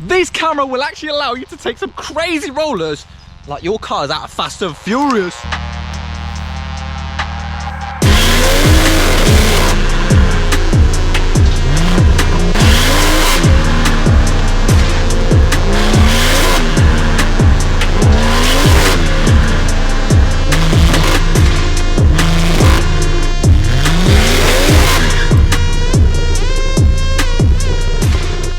This camera will actually allow you to take some crazy rollers like your car is out of Fast and Furious.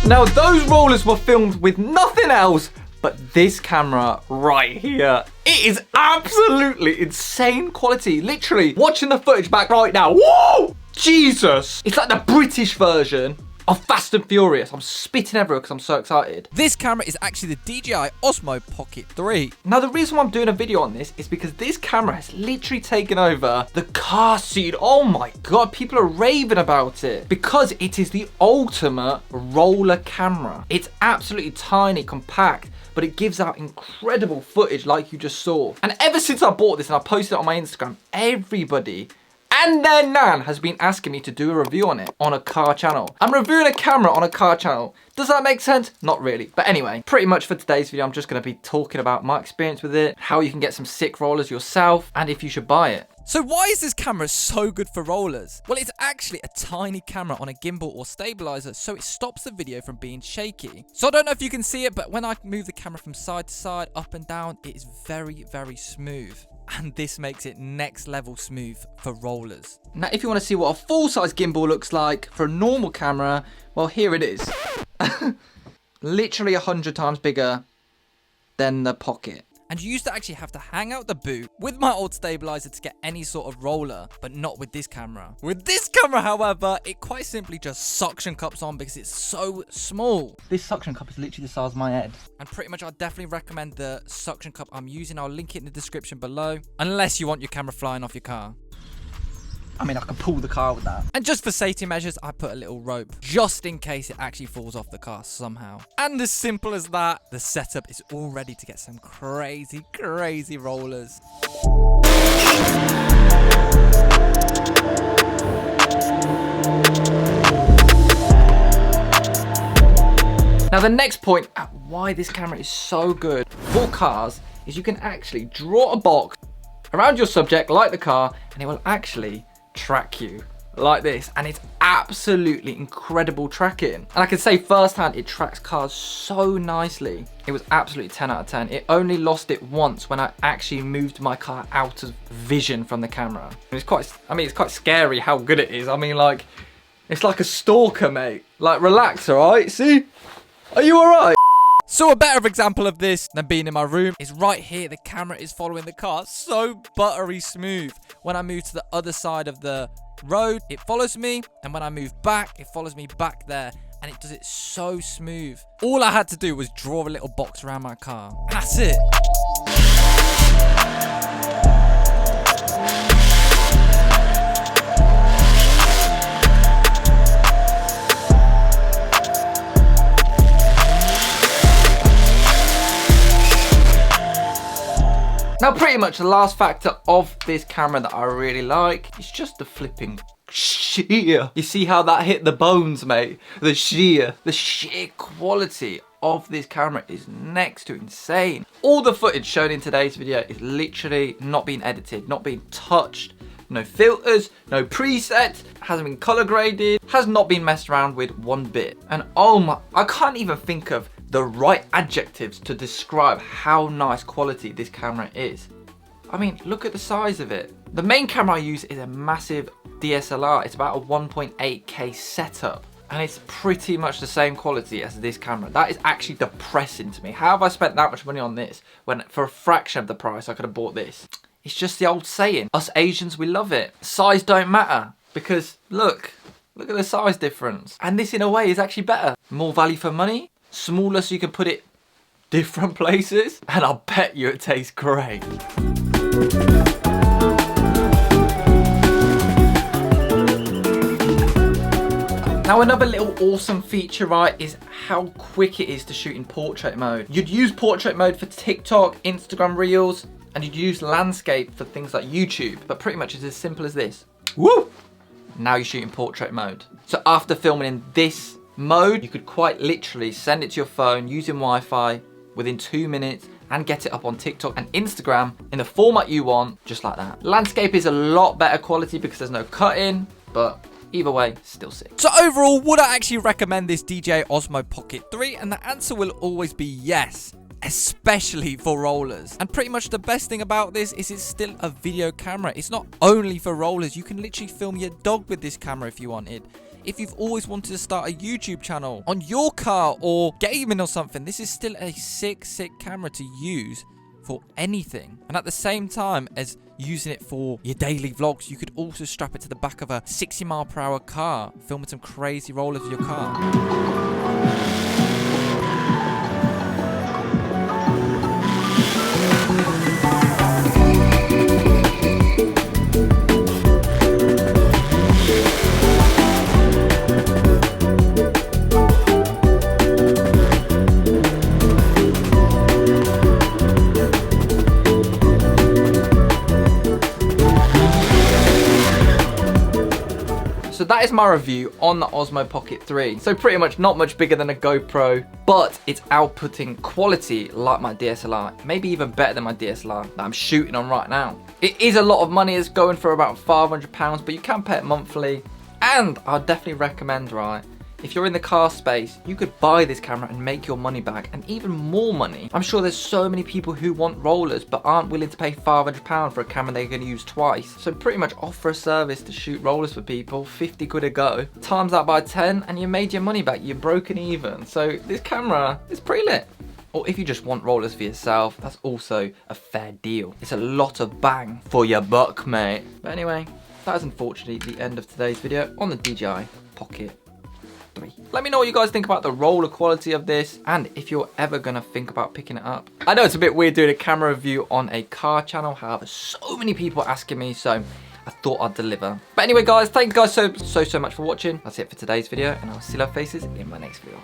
Now those rollers were filmed with nothing else but this camera right here. It is absolutely insane quality. Literally, watching the footage back right now, whoa! Jesus! It's like the British version of Fast and Furious. I'm spitting everywhere because I'm so excited. This camera is actually the Dji Osmo Pocket 3. Now the reason why I'm doing a video on this is because this camera has literally taken over the car scene. Oh my God, people are raving about it because it is the ultimate roller camera. It's absolutely tiny, compact, but it gives out incredible footage like you just saw. And ever since I bought this and I posted it on my Instagram, everybody and their nan has been asking me to do a review on it on a car channel. I'm reviewing a camera on a car channel. Does that make sense? Not really. But anyway, pretty much for today's video, I'm just gonna be talking about my experience with it, how you can get some sick rollers yourself, and if you should buy it. So why is this camera so good for rollers? Well, it's actually a tiny camera on a gimbal or stabilizer, so it stops the video from being shaky. So I don't know if you can see it, but when I move the camera from side to side, up and down, it is very, very smooth. And this makes it next level smooth for rollers. Now, if you want to see what a full-size gimbal looks like for a normal camera, well, here it is. Literally 100 times bigger than the Pocket. And you used to actually have to hang out the boot with my old stabilizer to get any sort of roller, but not with this camera. With this camera, however, it quite simply just suction cups on because it's so small. This suction cup is literally the size of my head. And pretty much I'd definitely recommend the suction cup I'm using. I'll link it in the description below, unless you want your camera flying off your car. I mean, I can pull the car with that. And just for safety measures, I put a little rope just in case it actually falls off the car somehow. And as simple as that, the setup is all ready to get some crazy, crazy rollers. Now the next point at why this camera is so good for cars is you can actually draw a box around your subject like the car and it will actually track you like this, and it's absolutely incredible tracking. And I can say firsthand, it tracks cars so nicely. It was absolutely 10 out of 10. It only lost it once when I actually moved my car out of vision from the camera. It's quite scary how good it is. I mean, like, it's like a stalker, mate. Like, relax, all right? See? Are you all right? So a better example of this than being in my room is right here. The camera is following the car so buttery smooth. When I move to the other side of the road, it follows me. And when I move back, it follows me back there. And it does it so smooth. All I had to do was draw a little box around my car. And that's it. Now pretty much the last factor of this camera that I really like is just the flipping sheer. You see how that hit the bones, mate? The sheer quality of this camera is next to insane. All the footage shown in today's video is literally not being edited, not being touched. No filters, no presets, hasn't been color graded, has not been messed around with one bit. And oh my, I can't even think of the right adjectives to describe how nice quality this camera is. I mean, look at the size of it. The main camera I use is a massive DSLR. It's about a 1.8K setup. And it's pretty much the same quality as this camera. That is actually depressing to me. How have I spent that much money on this when for a fraction of the price I could have bought this? It's just the old saying, us Asians, we love it. Size don't matter because look at the size difference. And this in a way is actually better. More value for money, smaller so you can put it different places. And I'll bet you it tastes great. Now another little awesome feature, right, is how quick it is to shoot in portrait mode. You'd use portrait mode for TikTok, Instagram Reels, and you'd use landscape for things like YouTube, but pretty much it's as simple as this. Woo! Now you shoot in portrait mode. So after filming in this mode, you could quite literally send it to your phone using Wi-Fi within 2 minutes and get it up on TikTok and Instagram in the format you want, just like that. Landscape is a lot better quality because there's no cut-in, but either way, still sick. So overall, would I actually recommend this Dji Osmo Pocket 3? And the answer will always be yes, especially for rollers. And pretty much the best thing about this is it's still a video camera. It's not only for rollers. You can literally film your dog with this camera if you wanted. If you've always wanted to start a YouTube channel on your car or gaming or something, this is still a sick camera to use for anything. And at the same time as using it for your daily vlogs, you could also strap it to the back of a 60-mile-per-hour car, filming some crazy rollers with your car. So that is my review on the Osmo Pocket 3. So pretty much not much bigger than a GoPro, but it's outputting quality like my DSLR, maybe even better than my DSLR that I'm shooting on right now. It is a lot of money, it's going for about £500, but you can pay it monthly. And I'd definitely recommend, right, if you're in the car space, you could buy this camera and make your money back and even more money. I'm sure there's so many people who want rollers but aren't willing to pay £500 for a camera they're going to use twice. So pretty much offer a service to shoot rollers for people, 50 quid a go. Times that by 10 and you made your money back, you're broken even. So this camera is pretty lit. Or if you just want rollers for yourself, that's also a fair deal. It's a lot of bang for your buck, mate. But anyway, that is unfortunately the end of today's video on the Dji Pocket 3. Let me know what you guys think about the roller quality of this and if you're ever gonna think about picking it up. I know it's a bit weird doing a camera review on a car channel, however, so many people asking me, so I thought I'd deliver. But anyway guys, thank you guys so much for watching. That's it for today's video and I'll see your faces in my next video.